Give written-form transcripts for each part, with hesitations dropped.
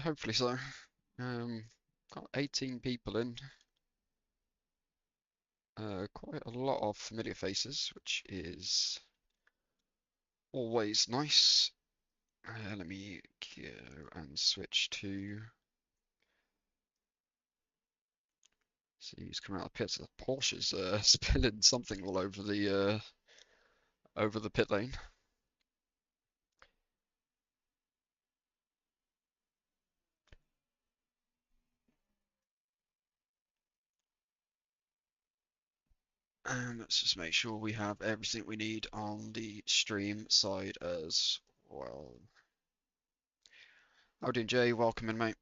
Hopefully so. Got 18 people in. Quite a lot of familiar faces, which is always nice. Let me go and switch to. See who's coming out of the pits. The Porsche's spilling something all over the pit lane. And let's just make sure we have everything we need on the stream side as well. How doing, Jay? Welcome in, mate.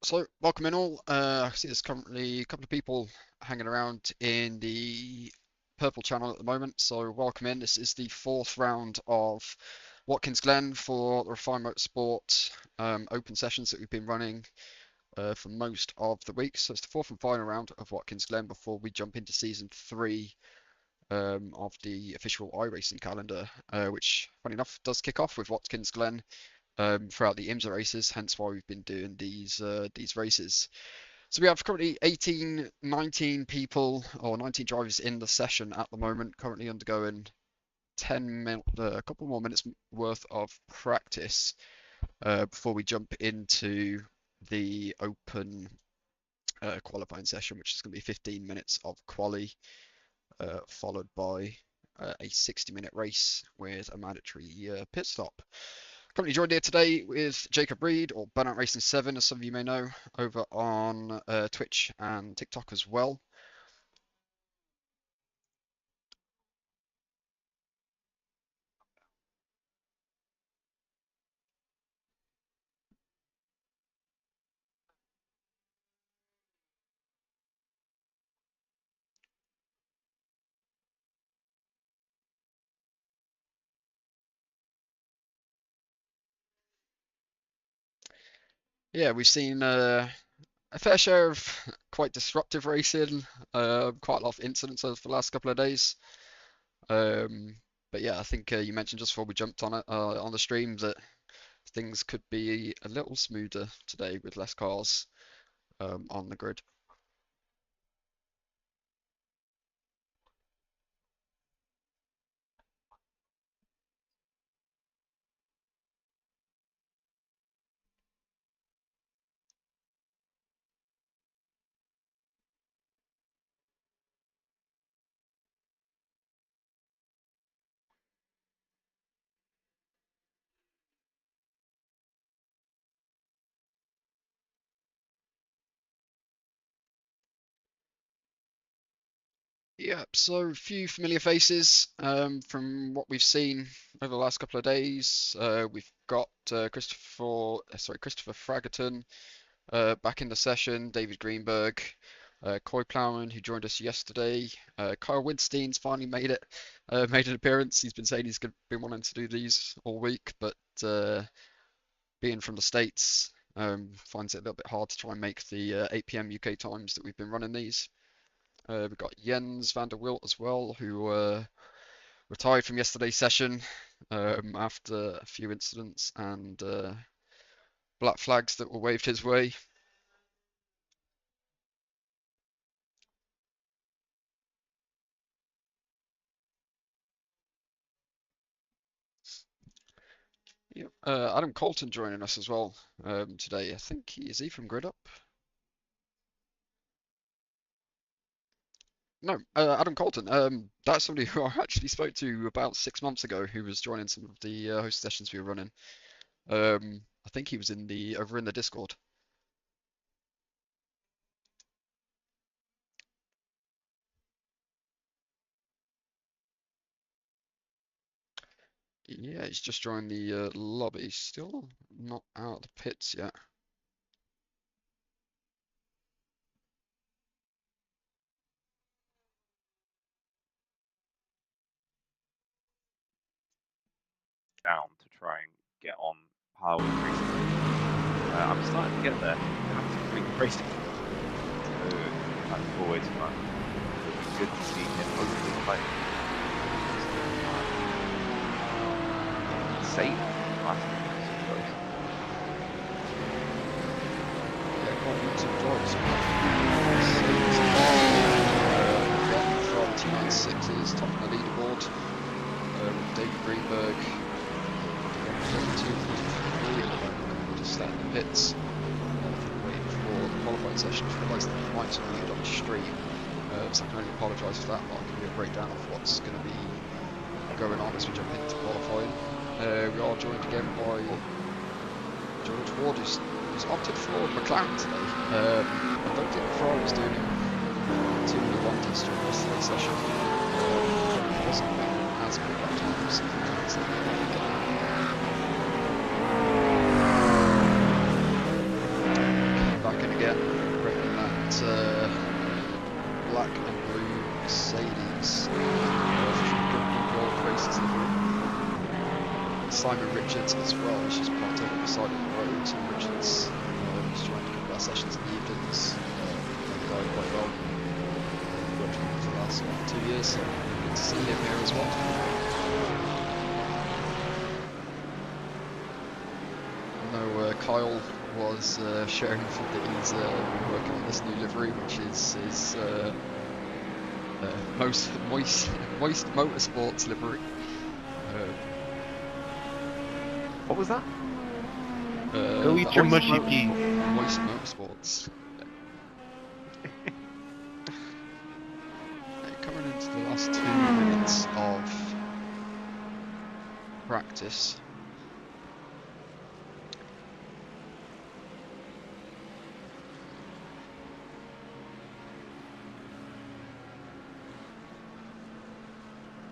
So, welcome in all. I see there's currently a couple of people hanging around in the purple channel at the moment. So, welcome in. This is the fourth round of Watkins Glen for the Refined Motorsport open sessions that we've been running for most of the week. So, it's the fourth and final round of Watkins Glen before we jump into season 3 of the official iRacing calendar, which, funny enough, does kick off with Watkins Glen throughout the IMSA races, hence why we've been doing these races. So we have currently 18, 19 people or 19 drivers in the session at the moment, currently undergoing 10 minutes, a couple more minutes worth of practice before we jump into the open qualifying session, which is going to be 15 minutes of quali, followed by a 60-minute race with a mandatory pit stop. Currently joined here today with Jacob Reed, or Burnout Racing 7, as some of you may know, over on Twitch and TikTok as well. Yeah, we've seen a fair share of quite disruptive racing, quite a lot of incidents over the last couple of days. But yeah, I think you mentioned just before we jumped on it on the stream that things could be a little smoother today with less cars on the grid. Yeah, so a few familiar faces from what we've seen over the last couple of days. We've got Christopher Fraggerton back in the session, David Greenberg, Coy Plowman, who joined us yesterday. Kyle Winstein's finally made an appearance. He's been saying been wanting to do these all week, but being from the States, finds it a little bit hard to try and make the 8 p.m. UK times that we've been running these. We've got Jens van der Wilt as well, who retired from yesterday's session after a few incidents and black flags that were waved his way. Yep. Adam Colton joining us as well today. I think is he from Grid Up? No, Adam Colton. That's somebody who I actually spoke to about 6 months ago, who was joining some of the host sessions we were running. I think he was over in the Discord. Yeah, he's just joined the lobby. Still not out of the pits yet. Down to try and get on par with recently. I'm starting to get there. I'm completely racing. So that's always fun. It'll be good to see him hopefully fight. Save last week, I suppose. Yeah, quite a lot of drops. From T96 top of the leaderboard. With David Greenberg. 2:43 just starting the pits. Waiting for the qualifying session. I realise that you might have viewed on the stream. So I can only apologise for that, but I'll give you a breakdown of what's going to be going on as we jump into qualifying. We are joined again by George Ward, who's opted for McLaren today. I don't think Ferrari was doing too many wonders during yesterday's session. It wasn't as good at times. Back in again, breaking that black and blue Mercedes. Races Simon Richards as well, which is parked over the side of the road. Simon Richards who's joined a couple of our sessions in the evenings. Going quite well. Worked with him for the last 2 years, so good to see him here as well. I know Kyle was sharing that he's working on this new livery, which is his most moist motorsports livery. What was that? Go eat your mushy pea. Moist motorsports. Coming into the last 2 minutes of practice.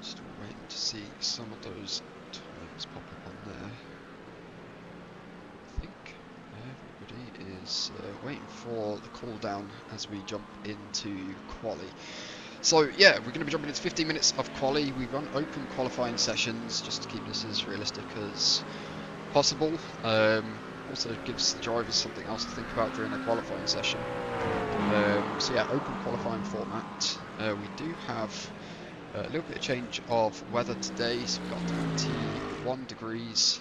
Still waiting to see some of those times pop up on there. I think everybody is waiting for the cool down as we jump into quali. So yeah, we're going to be jumping into 15 minutes of quali. We run open qualifying sessions just to keep this as realistic as possible. Also gives the drivers something else to think about during their qualifying session. So yeah, open qualifying format. We do have a little bit of change of weather today. So we've got 21 degrees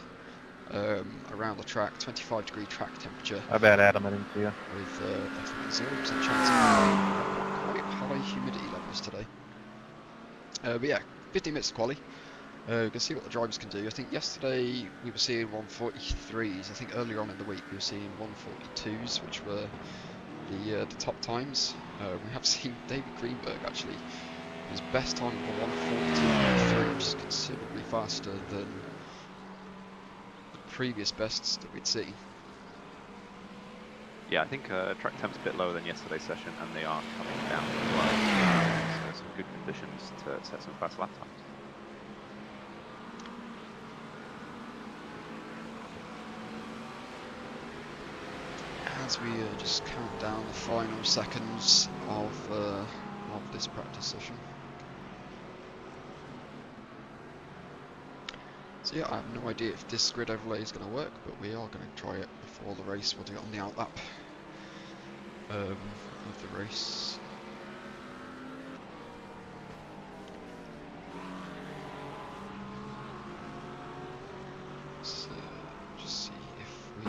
around the track, 25-degree track temperature. I bet Adam, I didn't see you. With a 0% chance of quite high humidity levels today. But yeah, 15 minutes of quali. We can see what the drivers can do. I think yesterday we were seeing 143s. I think earlier on in the week we were seeing 142s, which were the top times. We have seen David Greenberg actually. His best time of 142.3, which is considerably faster than the previous bests that we'd seen. Yeah, I think track temp's a bit lower than yesterday's session, and they are coming down as well. So some good conditions to set some fast lap times. As we just count down the final seconds of this practice session. So yeah, I have no idea if this grid overlay is going to work, but we are going to try it before the race. We'll do it on the outlap of the race. So just see if we.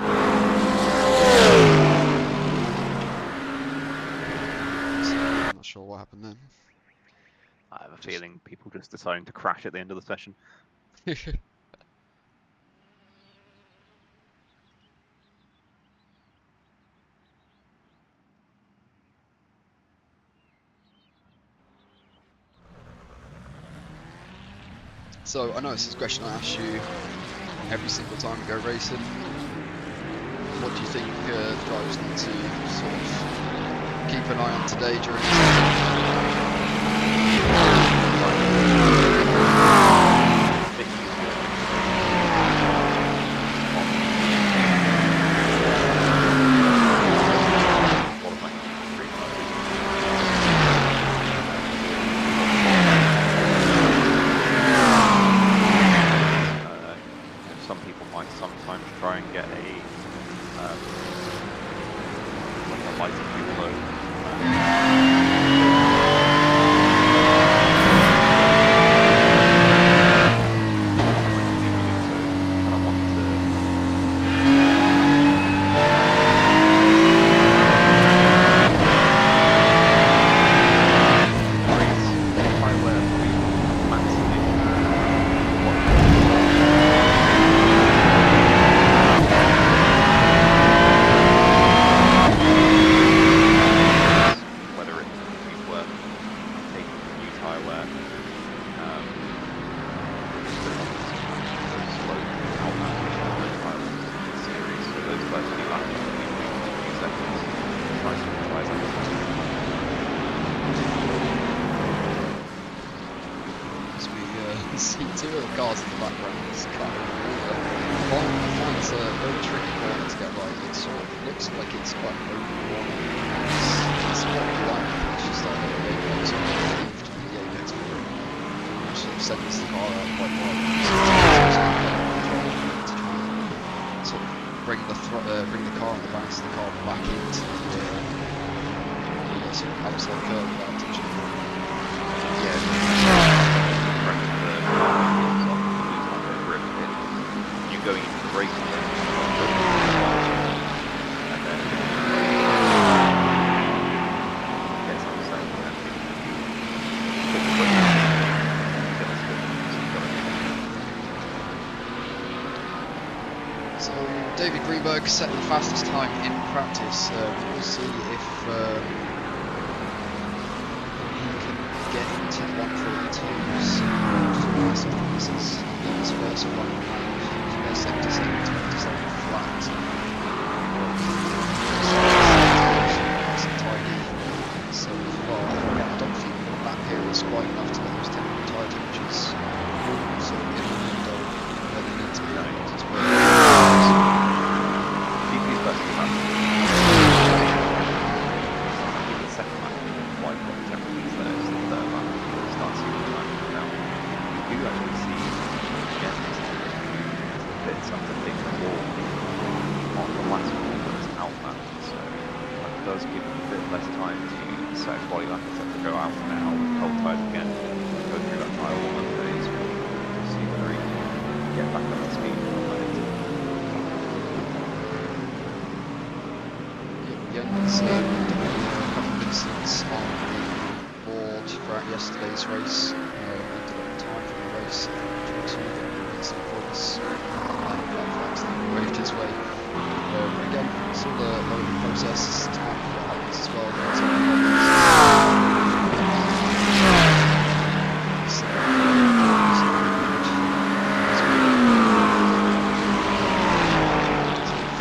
So, I'm not sure what happened then. I have a feeling people just deciding to crash at the end of the session. So I know this is a question I ask you every single time we go racing. What do you think the drivers need to sort of keep an eye on today during the session? Some people might sometimes try and get a lighter fuel load. See two of the cars in the background is kind of I find it's a very tricky corner to get right. It sort of looks like it's quite an open corner. It's what we like. It's just like a big one, sort of moved to the apex point, which sort of sends the car out quite well. To try and sort of bring the car and the balance of the car back into the sort of outside curve advantage. You going into the race and then get some So David Greenberg set the fastest time in practice. We'll see if he can get into 142s. I think this is his first one round. They're set to 27 flat. Nice and tidy so far. I don't think that here is quite enough to get those technical tyre temperatures sort of in the window where they need to be. As well. GP's best in that. The second lap, quite got the temperatures there, so the third lap starts to see the time down. You do actually see again bits underneath the wall on the last wall that is outbound, so that does give them a bit less time to set body lap to go out now with cold tyres again, go through that tyre warm up phase, see whether he can get back up to speed for a minute. Yeah, there's a couple of incidents on the board throughout yesterday's race. Ended up in time for the race. Incident points. Black flags that waved his way. Again, saw the loading process. Time what happens as well.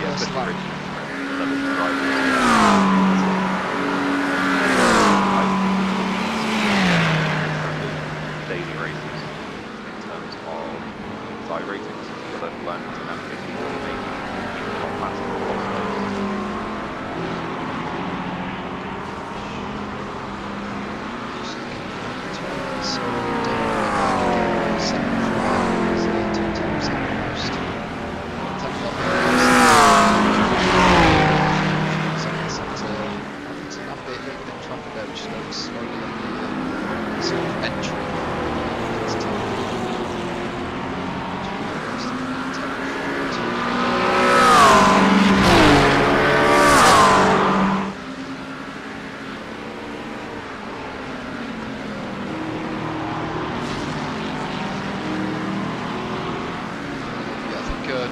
First lap. just going slowly on the sort of entry. It's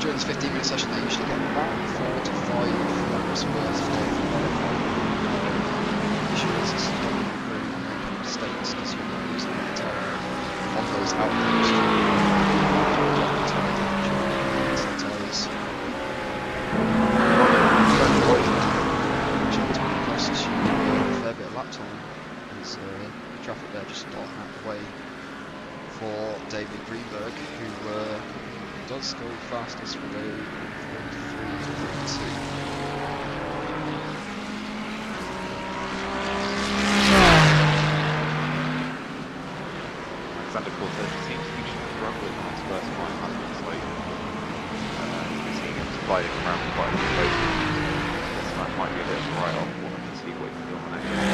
during this 15-minute session, they usually get about 4 to 5 laps worth of qualifying. The issue is this is not really on the mistakes because you're not using the tyre on those outcomes. Tyres. Which costs you a fair bit of lap time. There's traffic there just starting out the way for David Greenberg, who does go fastest with a 43.2. Alexander Cortez seems to be struggling on his first 500, so you can see him sliding around quite a few places. This man might be a bit of a write-off. We'll have to see what he can do on the next one.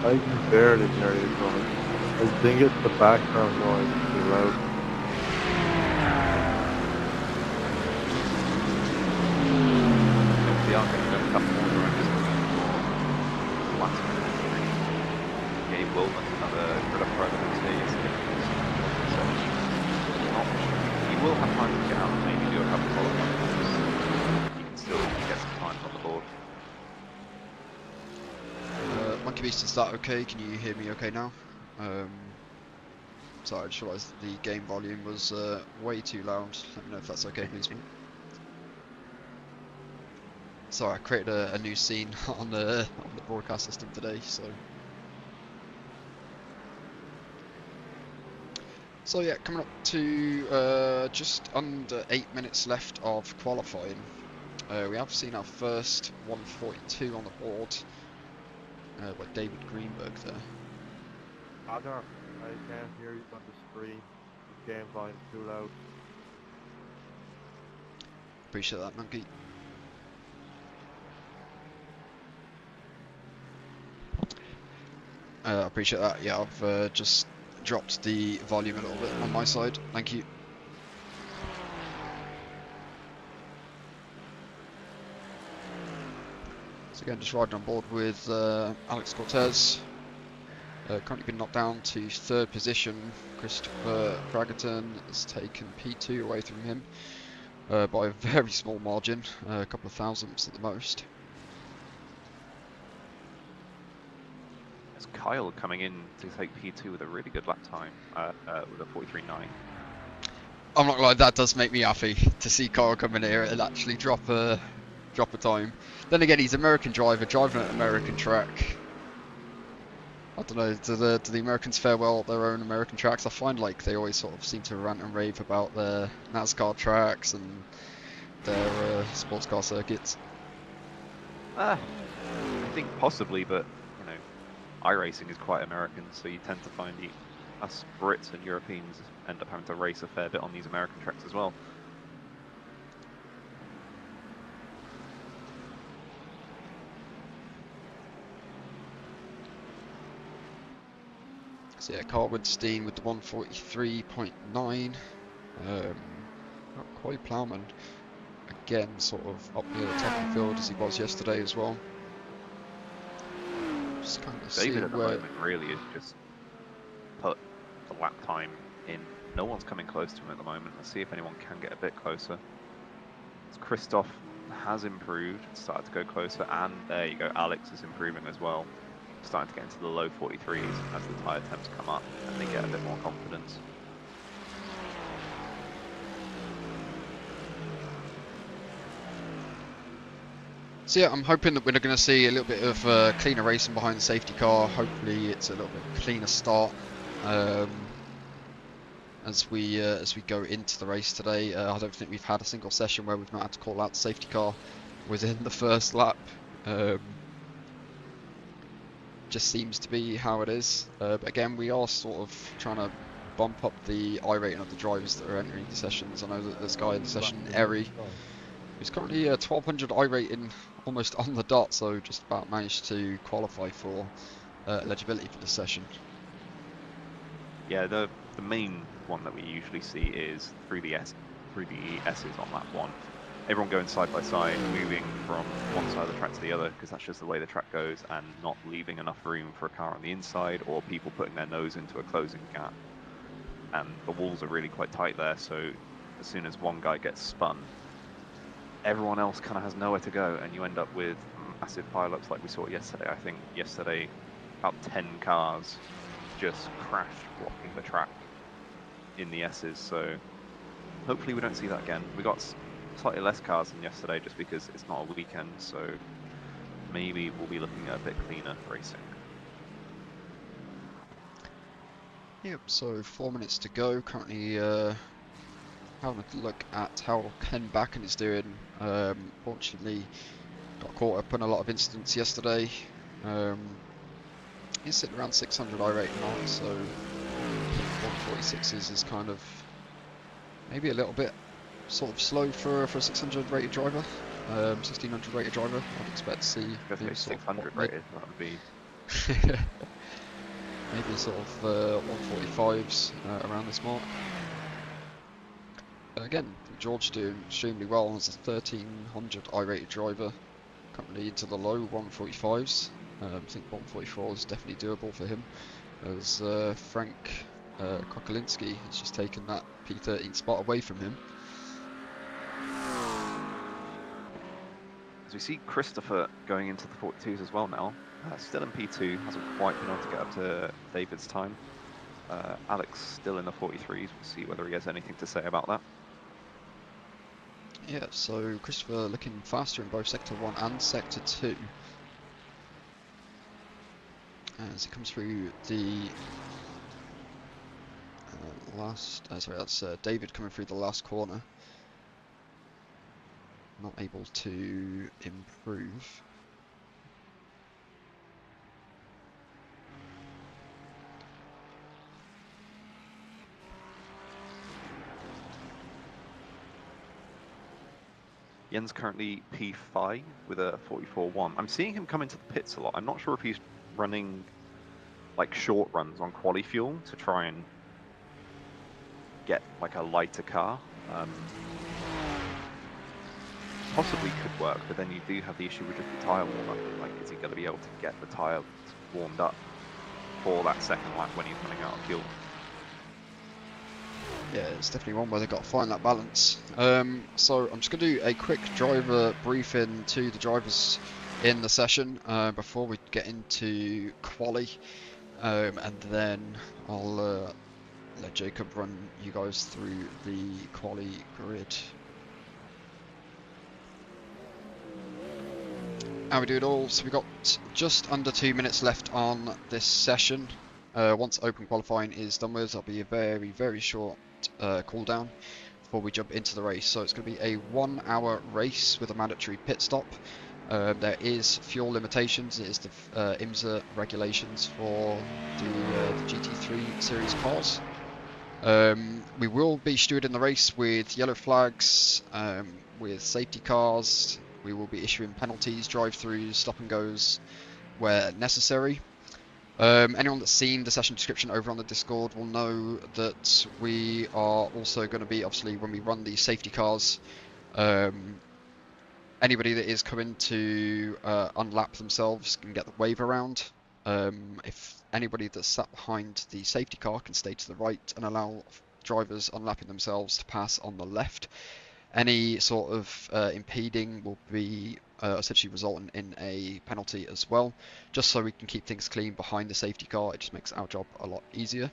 I can barely hear you going. I think it's the background noise too loud. Hopefully I'm going to go a couple more around this one. Gabe Wilman, another Grilla Pro today is he will have time to get out and maybe do a couple of qualifying. He can still get some times on the board. Monkey Beast, is that okay? Can you hear me okay now? Sorry, I just realised the game volume was way too loud. Let me know if that's okay, please, mate. Sorry, I created a new scene on the broadcast system today, so yeah, coming up to just under 8 minutes left of qualifying. We have seen our first 142 on the board. By David Greenberg there. Connor, I can't hear you on the screen. The game volume's too loud. Appreciate that, Monkey. I appreciate that. Yeah, I've just dropped the volume a little bit on my side. Thank you. So again, just riding on board with Alex Cortez. Currently been knocked down to 3rd position. Christopher Braggerton has taken P2 away from him by a very small margin, a couple of thousandths at the most. There's Kyle coming in to take P2 with a really good lap time with a 43.9. I'm not gonna lie, that does make me happy to see Kyle come in here and actually drop a time. Then again, he's an American driver, driving an American track. I don't know, do the Americans fare well at their own American tracks? I find like they always sort of seem to rant and rave about their NASCAR tracks and their sports car circuits. I think possibly, but you know, iRacing is quite American, so you tend to find us Brits and Europeans end up having to race a fair bit on these American tracks as well. So yeah, Carl Woodstein with the 143.9. Corey Plowman, again, sort of up near the top of the field as he was yesterday as well. Just kind of David at the where... moment really is just put the lap time in. No one's coming close to him at the moment. Let's see if anyone can get a bit closer. Christoph has improved, started to go closer, and there you go, Alex is improving as well. Starting to get into the low 43s as the tyre temps come up and they get a bit more confidence. So yeah, I'm hoping that we're going to see a little bit of cleaner racing behind the safety car. Hopefully, it's a little bit cleaner start as we go into the race today. I don't think we've had a single session where we've not had to call out the safety car within the first lap. Just seems to be how it is. But again, we are sort of trying to bump up the I rating of the drivers that are entering the sessions. I know that this guy in the session, Eri, who's currently 1200 I rating almost on the dot, so just about managed to qualify for eligibility for this session. Yeah, the main one that we usually see is through the S's on lap one. Everyone going side by side, moving from one side of the track to the other, because that's just the way the track goes, and not leaving enough room for a car on the inside, or people putting their nose into a closing gap. And the walls are really quite tight there, so as soon as one guy gets spun, everyone else kind of has nowhere to go, and you end up with massive pileups like we saw yesterday. I think yesterday about 10 cars just crashed blocking the track in the S's, so hopefully we don't see that again. We got slightly less cars than yesterday just because it's not a weekend, so maybe we'll be looking at a bit cleaner racing. Yep, so 4 minutes to go. Currently having a look at how Ken Backen is doing. Fortunately, got caught up in a lot of incidents yesterday. He's sitting around 600 I rating mark, so 146s is kind of maybe a little bit sort of slow for a 600 rated driver. 1600 rated driver, I'd expect to see maybe 600 rated, that would be maybe sort of 145s around this mark. Again, George doing extremely well as a 1300 I rated driver, currently into the low 145s. I think 144 is definitely doable for him, as Frank Kokolinski has just taken that P13 spot away from him. As we see Christopher going into the 42s as well now. Still in P2, hasn't quite been able to get up to David's time. Alex still in the 43s, we'll see whether he has anything to say about that. Yeah, so Christopher looking faster in both Sector 1 and Sector 2. As he comes through the that's David coming through the last corner. Not able to improve. Jens currently P5 with a 44.1. I'm seeing him come into the pits a lot. I'm not sure if he's running like short runs on quali fuel to try and get like a lighter car. Possibly could work, but then you do have the issue with just the tyre warm up. Like, is he going to be able to get the tyre warmed up for that second lap when he's running out of fuel? Yeah, it's definitely one where they've got to find that balance. So I'm just going to do a quick driver briefing to the drivers in the session before we get into quali, and then I'll let Jacob run you guys through the quali grid. How we do it all, so we've got just under 2 minutes left on this session. Once open qualifying is done with, there'll be a very, very short cool down before we jump into the race. So it's going to be a 1 hour race with a mandatory pit stop. There is fuel limitations. It is the IMSA regulations for the GT3 series cars. We will be stewarding the race with yellow flags, with safety cars. We will be issuing penalties, drive-throughs, stop and goes where necessary. Anyone that's seen the session description over on the Discord will know that we are also going to be, obviously, when we run these safety cars, anybody that is coming to unlap themselves can get the wave around. If anybody that's sat behind the safety car can stay to the right and allow drivers unlapping themselves to pass on the left, any sort of impeding will be essentially resulting in a penalty as well, just so we can keep things clean behind the safety car. It just makes our job a lot easier.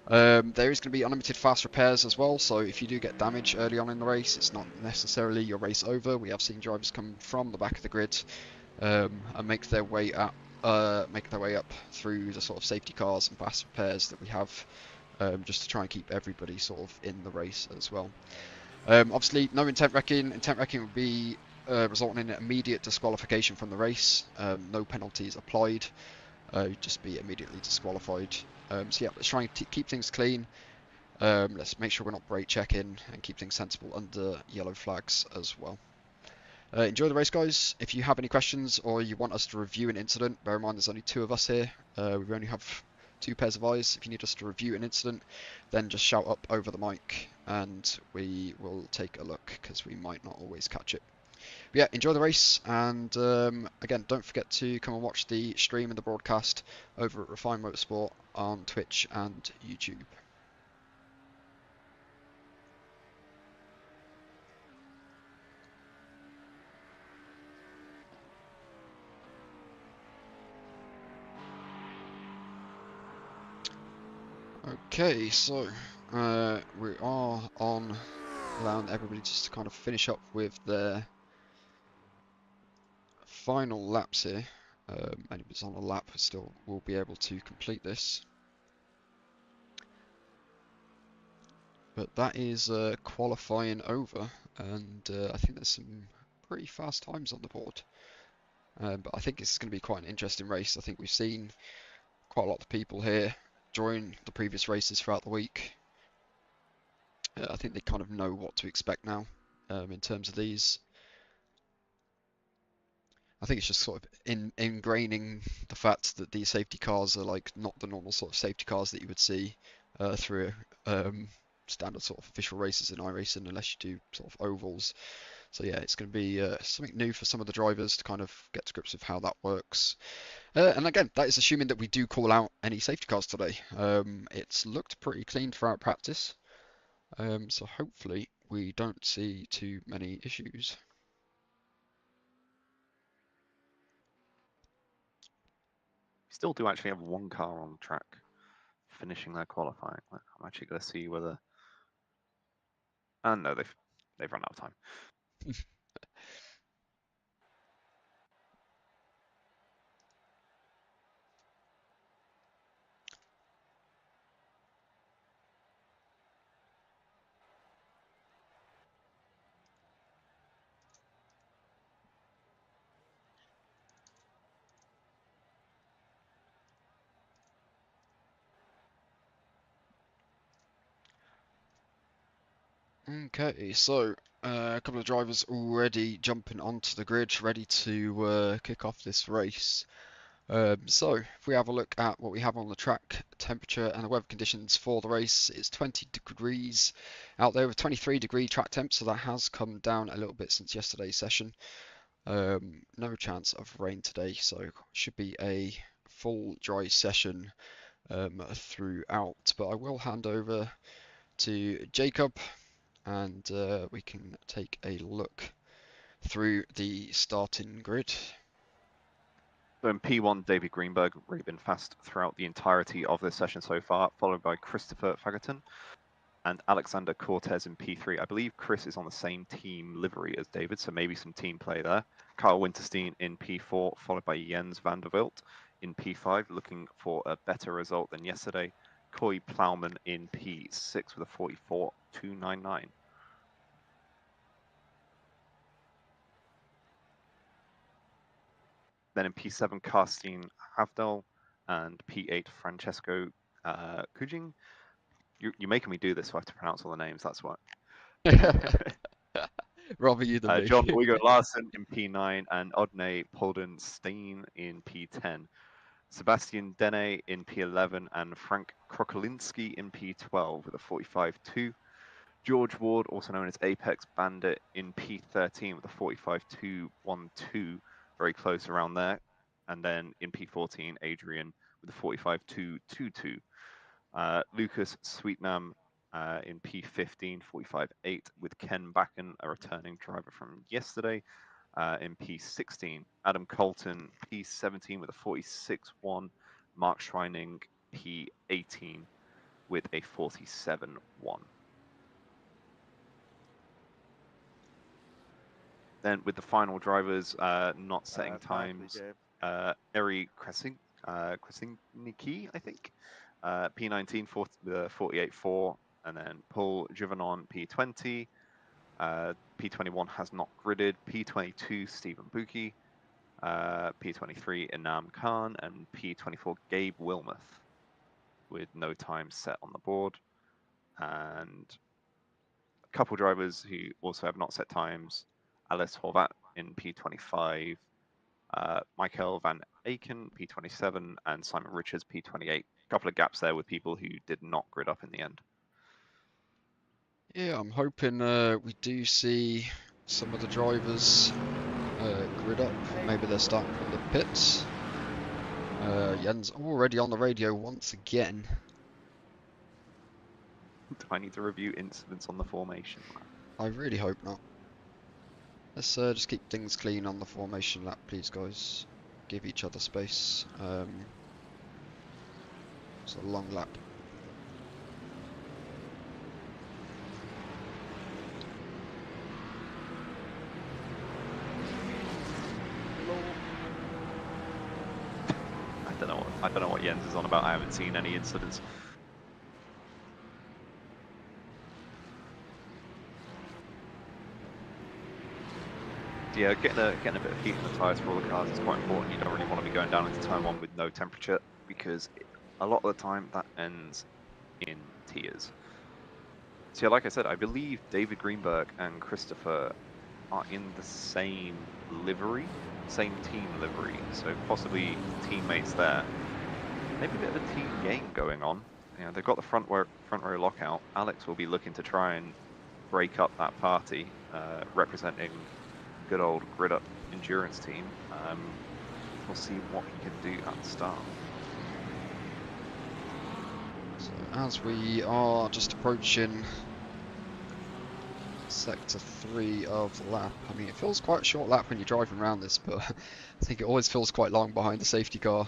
There is going to be unlimited fast repairs as well, so if you do get damage early on in the race, it's not necessarily your race over. We have seen drivers come from the back of the grid and make their way up through the sort of safety cars and fast repairs that we have, just to try and keep everybody sort of in the race as well. Obviously, no intent wrecking. Intent wrecking would be resulting in immediate disqualification from the race. No penalties applied. Just be immediately disqualified. So yeah, let's try and keep things clean. Let's make sure we're not brake checking and keep things sensible under yellow flags as well. Enjoy the race, guys. If you have any questions or you want us to review an incident, bear in mind there's only 2 of us here. We only have 2 pairs of eyes. If you need us to review an incident, then just shout up over the mic and we will take a look, because we might not always catch it. But yeah, enjoy the race, and again, don't forget to come and watch the stream and the broadcast over at Refine Motorsport on Twitch and YouTube. Okay, so we are on allowing everybody just to kind of finish up with their final laps here. Anybody's on a lap still will be able to complete this. But that is qualifying over, and I think there's some pretty fast times on the board. But I think it's going to be quite an interesting race. I think we've seen quite a lot of people here join the previous races throughout the week. I think they kind of know what to expect now in terms of these. I think it's just sort of ingraining the fact that these safety cars are like not the normal sort of safety cars that you would see through standard sort of official races in iRacing, unless you do sort of ovals. So yeah, it's going to be something new for some of the drivers to kind of get to grips with how that works. And again, that is assuming that we do call out any safety cars today. It's looked pretty clean throughout practice, so hopefully we don't see too many issues. Still do actually have 1 car on track finishing their qualifying. I'm actually going to see whether. And no, they've run out of time. Okay, so a couple of drivers already jumping onto the grid, ready to kick off this race. So if we have a look at what we have on the track, temperature and the weather conditions for the race, it's 20 degrees out there with 23-degree track temp, so that has come down a little bit since yesterday's session. No chance of rain today, so should be a full dry session throughout. But I will hand over to Jacob, and we can take a look through the starting grid. So in P1, David Greenberg really been fast throughout the entirety of this session so far, followed by Christopher Fagerton and Alexander Cortez in P3. I believe Chris is on the same team livery as David, so maybe some team play there. Carl Winterstein in P4, followed by Jens van der Wilt in P5, looking for a better result than yesterday. Coy Plowman in P6 with a 44.299. Then in P7, Karstien Havdal and P8, Francesco Kujing. You're making me do this, so I have to pronounce all the names, that's why. Rather you than me. John Uygo Larsen in P9 and Odne Polden Steen in P10. Sebastian Dene in P11 and Frank Krokolinski in P12 with a 45.2. George Ward, also known as Apex Bandit, in P13 with a 45.212, very close around there. And then in P14, Adrian with a 45.222. Lucas Sweetnam in P15, 45.8, with Ken Backen, a returning driver from yesterday, in P16. Adam Colton, P17 with a 46.1. Mark Schreining, P18. with a 47.1. Then with the final drivers not setting times, Iracing, Krasinski, I think, P19 48.4, and then Paul Givenon P20, P21 has not gridded, P22 Stephen Buki, P23 Inam Khan, and P24 Gabe Wilmoth, with no time set on the board. And a couple drivers who also have not set times, Alice Horvat in P25, Michael Van Aken P27, and Simon Richards P28. A couple of gaps there with people who did not grid up in the end. Yeah, I'm hoping we do see some of the drivers grid up. Maybe they're starting from the pits. Jens already on the radio once again. Do I need to review incidents on the formation lap? I really hope not. Let's just keep things clean on the formation lap, please, guys. Give each other space. It's a long lap. I don't know what Jens is on about. I haven't seen any incidents. Yeah, getting a bit of heat in the tyres for all the cars is quite important. You don't really want to be going down into turn one with no temperature, because a lot of the time that ends in tears. So yeah, like I said, I believe David Greenberg and Christopher are in the same livery, same team livery, so possibly teammates there. Maybe a bit of a team game going on. You know, they've got the front row lockout. Alex will be looking to try and break up that party, representing good old grid up endurance team. We'll see what he can do at the start. So as we are just approaching sector 3 of the lap, I mean, it feels quite a short lap when you're driving around this, but I think it always feels quite long behind the safety car.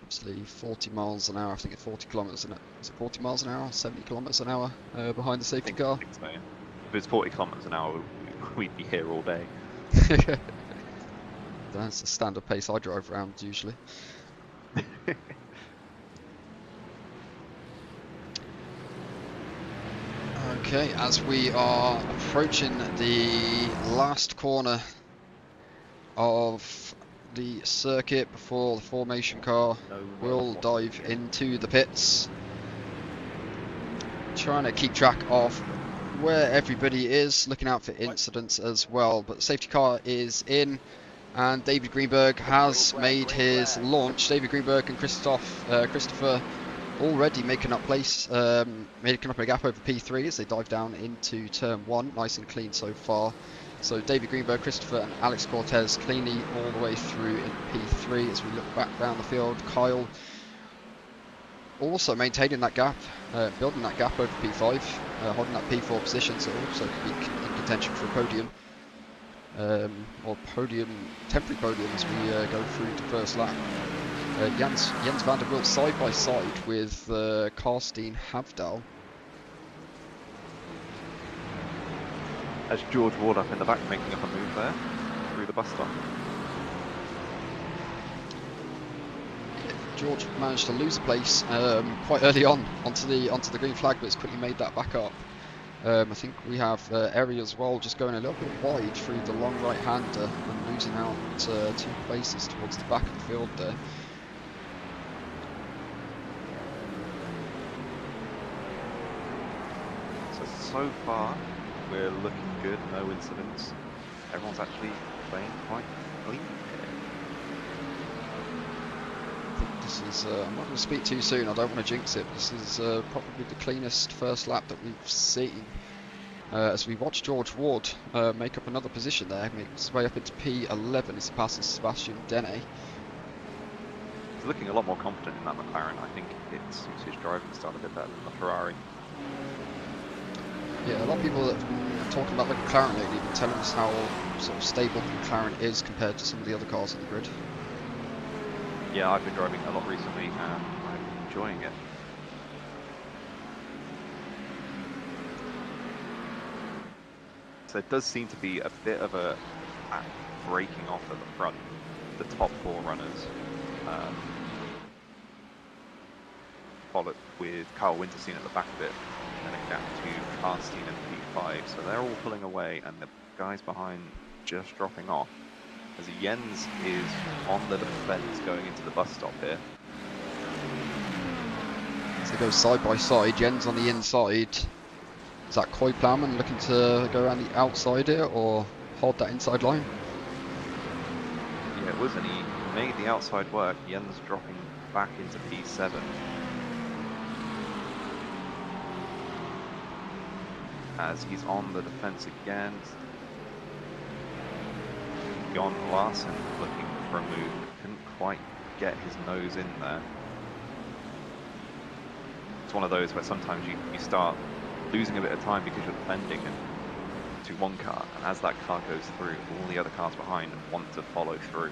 Obviously 40 miles an hour, I think it's 40 kilometers an hour. Is it 40 miles an hour, 70 kilometers an hour behind the safety car? I think so, yeah. If it's 40 kilometers an hour, we'd be here all day. That's the standard pace I drive around usually. Okay, as we are approaching the last corner of the circuit before the formation car will dive into the pits, trying to keep track of where everybody is, looking out for incidents as well. But the safety car is in, and David Greenberg has made his launch. David Greenberg and Christopher already making up place, making up a gap over P3 as they dive down into turn 1, nice and clean so far. So David Greenberg, Christopher and Alex Cortez cleanly all the way through in P3. As we look back down the field, Kyle also maintaining that gap, building that gap over P5, holding that P4 position, so also could be in contention for a podium, or temporary podium as we go through the first lap. Jens van der Wiel side by side with Karsten Havdal. As George Ward up in the back making up a move there through the bus stop. George managed to lose a place quite early on onto the green flag, but has quickly made that back up. I think we have Eri as well, just going a little bit wide through the long right-hander and losing out 2 places towards the back of the field there. So far, we're looking good, no incidents. Everyone's actually playing quite clean here. I think this is, I'm not going to speak too soon, I don't want to jinx it, but this is probably the cleanest first lap that we've seen. As we watch George Ward make up another position there, makes his way up into P11 as he passes Sebastian Dene. He's looking a lot more confident in that McLaren. I think it suits his driving style a bit better than the Ferrari. Yeah, a lot of people that have been talking about the McLaren lately have been telling us how sort of stable the McLaren is compared to some of the other cars on the grid. Yeah, I've been driving a lot recently, and I'm enjoying it. So it does seem to be a bit of a breaking off at the front, the top 4 runners. Followed with Carl Winterstein at the back of it, and then a gap to Karstein and P5. So they're all pulling away, and the guys behind just dropping off. As Jens is on the defence going into the bus stop here. As they go side by side, Jens on the inside. Is that Coy Plowman looking to go around the outside here or hold that inside line? Yeah, it was, and he made the outside work. Jens dropping back into P7. As he's on the defence again. Jon Larsen looking for a move, couldn't quite get his nose in there. It's one of those where sometimes you start losing a bit of time because you're defending to one car, and as that car goes through, all the other cars behind want to follow through.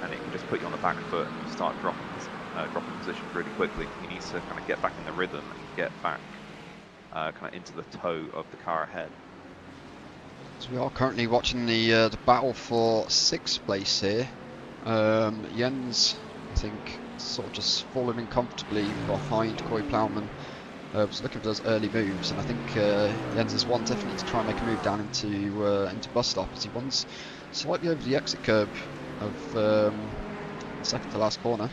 And it can just put you on the back foot and you start dropping position really quickly. He needs to kind of get back in the rhythm and get back kind of into the toe of the car ahead. So we are currently watching the battle for 6th place here. Jens, I think, sort of just falling in comfortably behind Coy Plowman. Was looking for those early moves, and I think Jens has one definitely to try and make a move down into bus stop as he runs slightly over the exit curb of the second to last corner.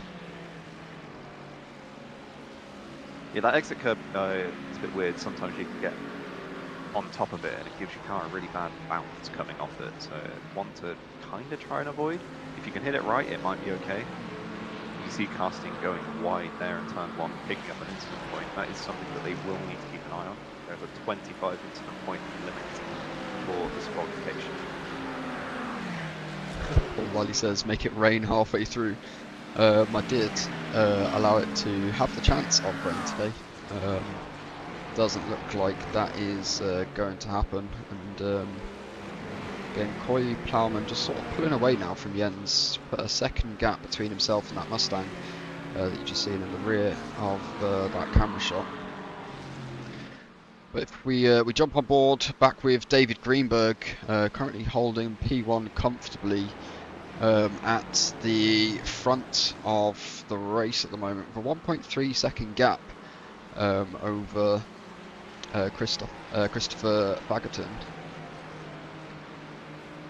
Yeah, that exit curb is a bit weird. Sometimes you can get on top of it and it gives your car a really bad bounce coming off it, so one to kind of try and avoid. If you can hit it right, it might be okay. You see Karstein going wide there in turn 1, picking up an incident point. That is something that they will need to keep an eye on. There's a 25 incident point limit for disqualification. While he says make it rain halfway through, I did allow it to have the chance of rain today. Doesn't look like that is going to happen, and again, Coy Plowman just sort of pulling away now from Jens, put a second gap between himself and that Mustang that you just seen in the rear of that camera shot. But if we jump on board back with David Greenberg, currently holding P1 comfortably at the front of the race at the moment, with a 1.3 second gap over Christopher Fagerton.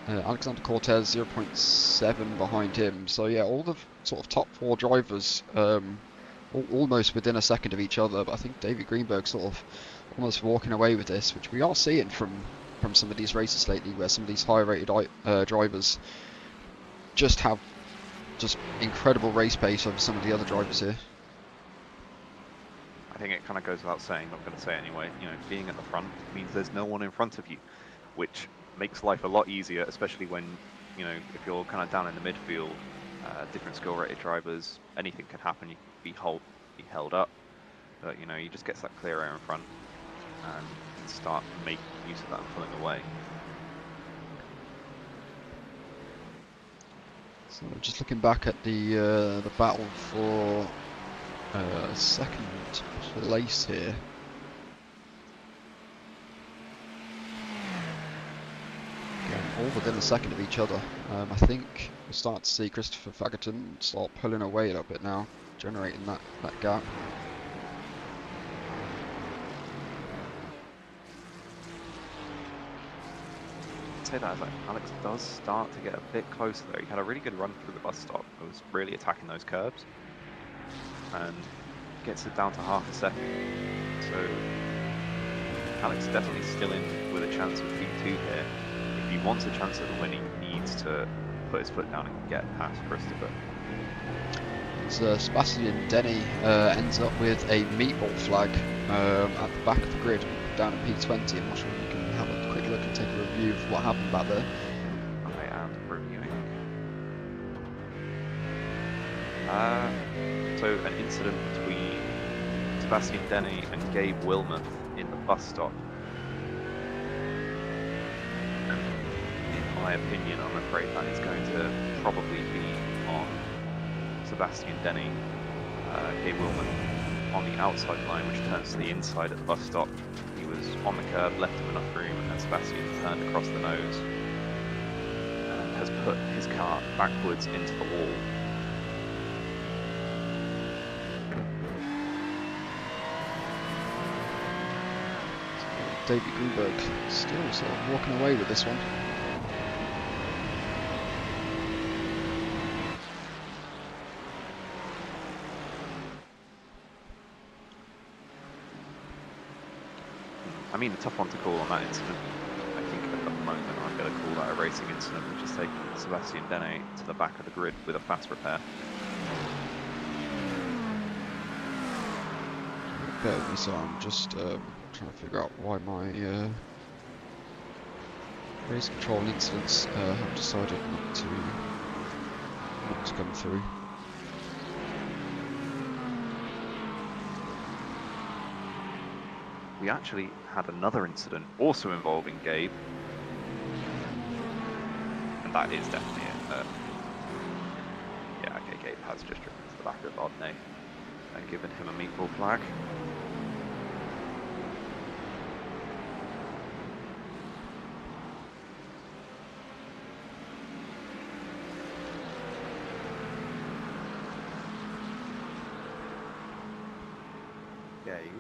Alexander Cortez 0.7 behind him. So yeah, all the sort of top 4 drivers almost within a second of each other. But I think David Greenberg sort of almost walking away with this, which we are seeing from some of these races lately, where some of these high rated drivers just have incredible race pace over some of the other drivers here. I think it kind of goes without saying, I'm going to say it anyway, you know, being at the front means there's no one in front of you, which makes life a lot easier, especially when, you know, if you're kind of down in the midfield, different skill rated drivers, anything can happen, you can be held up, but, you know, you just get that clear air in front and start making use of that and pulling away. So just looking back at the battle for second place here. Again, all within a second of each other. I think we'll start to see Christopher Fagerton start pulling away a little bit now, generating that gap. Say that, like, Alex does start to get a bit closer though. He had a really good run through the bus stop. He was really attacking those curbs and gets it down to half a second. So Alex definitely still in with a chance of P2 here. If he wants a chance at the win, he needs to put his foot down and get past Christopher. So Sebastian Denny ends up with a meatball flag at the back of the grid down at P20. I'm not sure if you can have a quick look and take a review of what happened back there. I am reviewing. So an incident between Sebastian Denny and Gabe Wilmoth in the bus stop. In my opinion, I'm afraid that is going to probably be on Sebastian Denny. Gabe Willman on the outside line, which turns to the inside at the bus stop. He was on the curb, left him enough room, and Sebastian turned across the nose and has put his car backwards into the wall. David Greenberg still sort of walking away with this one. I mean, a tough one to call on that incident. I think at the moment I'm going to call that a racing incident, which has taken Sebastian Dene to the back of the grid with a fast repair. Bear with me, so I'm just trying to figure out why my race control incidents have decided not to come through. We actually had another incident also involving Gabe, and that is definitely it. Yeah, okay, Gabe has just driven to the back of Odney and given him a meatball flag. Okay.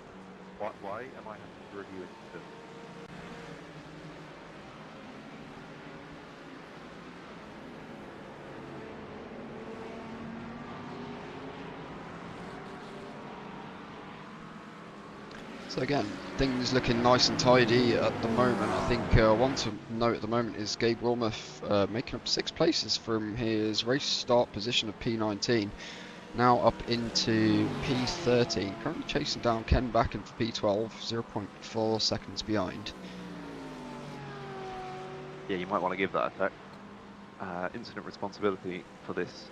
Why am I having to review it? So again, things looking nice and tidy at the moment. I think one to note at the moment is Gabe Wilmoth making up 6 places from his race start position of P19, now up into P13, currently chasing down Ken Backen for P12, 0.4 seconds behind. Yeah, you might want to give that a check. Incident responsibility for this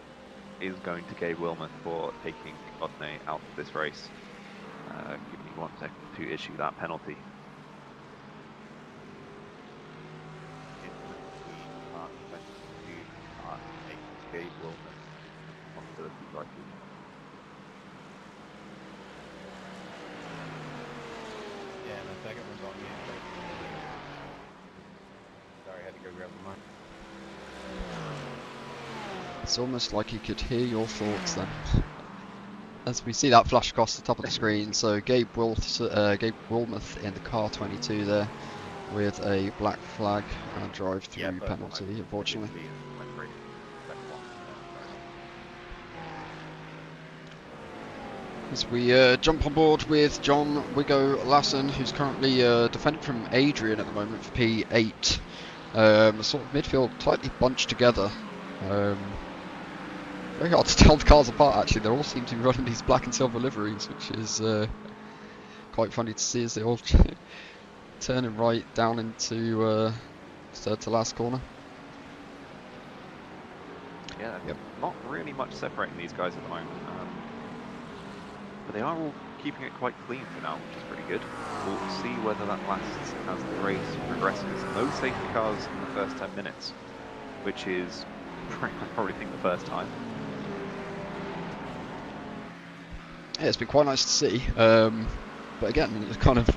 is going to Gabe Wilmoth for taking Odney out of this race. Give me 1 second to issue that penalty. Gabe Willman responsibility right here. Yeah, and the second one's on me. Sorry, I had to go grab the mic. It's almost like he could hear your thoughts then. As we see that flash across the top of the screen, so Gabe Wilmoth in the car 22 there with a black flag and a drive-through penalty, unfortunately. As we jump on board with John Wiggo Lassen, who's currently defending from Adrian at the moment for P8. Sort of midfield tightly bunched together. Very hard to tell the cars apart actually, they all seem to be running these black and silver liveries, which is quite funny to see as they all turning right down into third to last corner. Yeah, not really much separating these guys at the moment, but they are all keeping it quite clean for now, which is pretty good. We'll see whether that lasts as the race progresses. No safety cars in the first 10 minutes, which is, I probably think, the first time. Yeah, it's been quite nice to see, but again, it kind of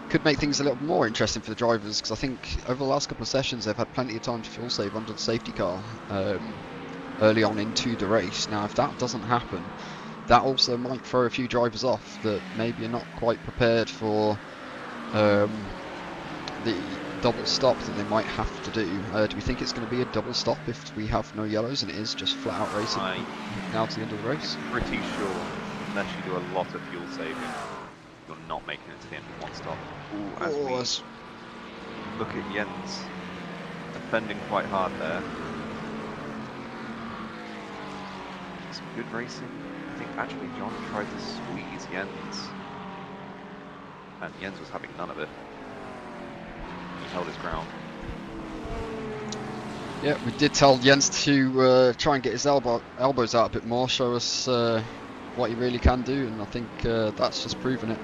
could make things a little more interesting for the drivers, because I think over the last couple of sessions they've had plenty of time to fuel save under the safety car early on into the race. Now if that doesn't happen, that also might throw a few drivers off that maybe are not quite prepared for the double stop that they might have to do. Do we think it's going to be a double stop if we have no yellows and it is just flat out racing now to the end of the race? I'm pretty sure, unless you do a lot of fuel saving, you're not making it to the end of one stop. Ooh, as we look at Jens defending quite hard there. Some good racing. I think actually John tried to squeeze Jens, and Jens was having none of it. He held his ground. Yeah, we did tell Jens to try and get his elbows out a bit more, show us what he really can do, and I think that's just proven it.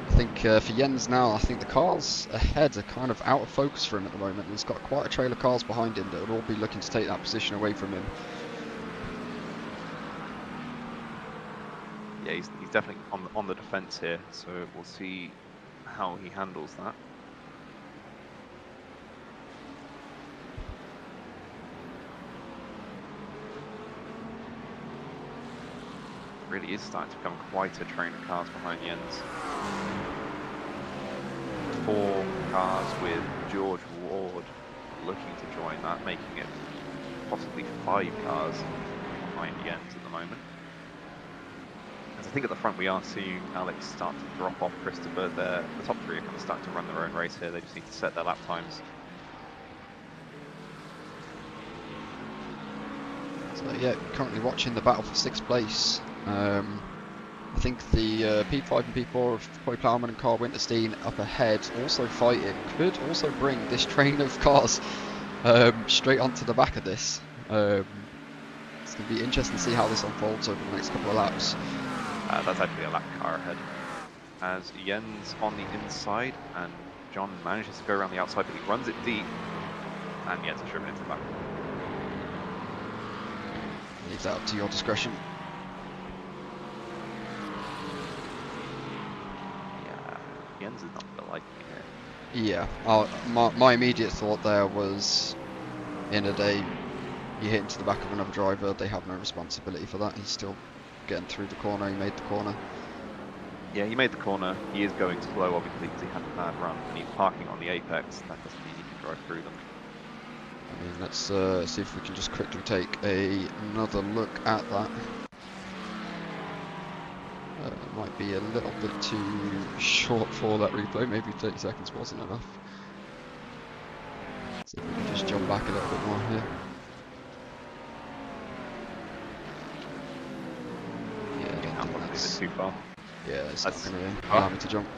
I think for Jens now, I think the cars ahead are kind of out of focus for him at the moment. He's got quite a trail of cars behind him that would all be looking to take that position away from him. Yeah, he's definitely on the defence here, so we'll see how he handles that. Really is starting to become quite a train of cars behind Jens. 4 cars with George Ward looking to join that, making it possibly 5 cars behind Jens at the moment. As I think at the front we are seeing Alex start to drop off Christopher there. The top 3 are kind of starting to run their own race here, they just need to set their lap times. So yeah, currently watching the battle for 6th place. I think the P5 and P4 of Chloe Plowman and Carl Winterstein up ahead, also fighting, could also bring this train of cars straight onto the back of this. It's going to be interesting to see how this unfolds over the next couple of laps. That's actually a lap car ahead. As Jens on the inside, and John manages to go around the outside, but he runs it deep, and Jens is driven into the back. Leave that up to your discretion. Yeah, Jens is not going to like me here. Yeah, my immediate thought there was, in a day, you hit into the back of another driver, they have no responsibility for that. He's still getting through the corner, he made the corner. Yeah, he made the corner. He is going slow, obviously, because he had a bad run, and he's parking on the apex. That doesn't mean he can drive through them. I mean, let's see if we can just quickly take another look at that. Might be a little bit too short for that replay, maybe 30 seconds wasn't enough. See if we can just jump back a little bit more here. Yeah, I don't think that's too far. Yeah, it's That's- not going to allow me to jump.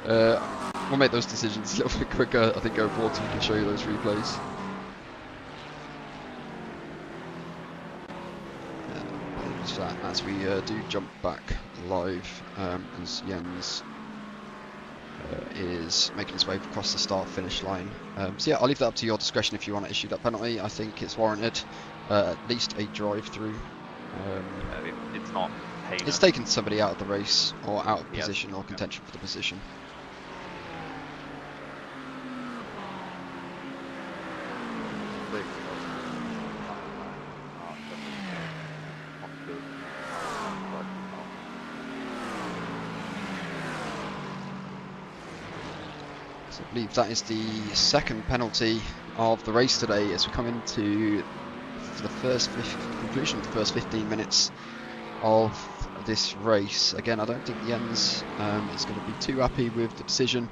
We'll make those decisions a little bit quicker, I think, going forward, so we can show you those replays. As we do jump back live, as Jens is making his way across the start-finish line. So yeah, I'll leave that up to your discretion if you want to issue that penalty. I think it's warranted, at least a drive-through. It's not heinous. It's taken somebody out of the race, or out of Yes. position, or contention for the position. So I believe that is the second penalty of the race today as we come into the conclusion of the first 15 minutes of this race. Again, I don't think Jens is going to be too happy with the decision.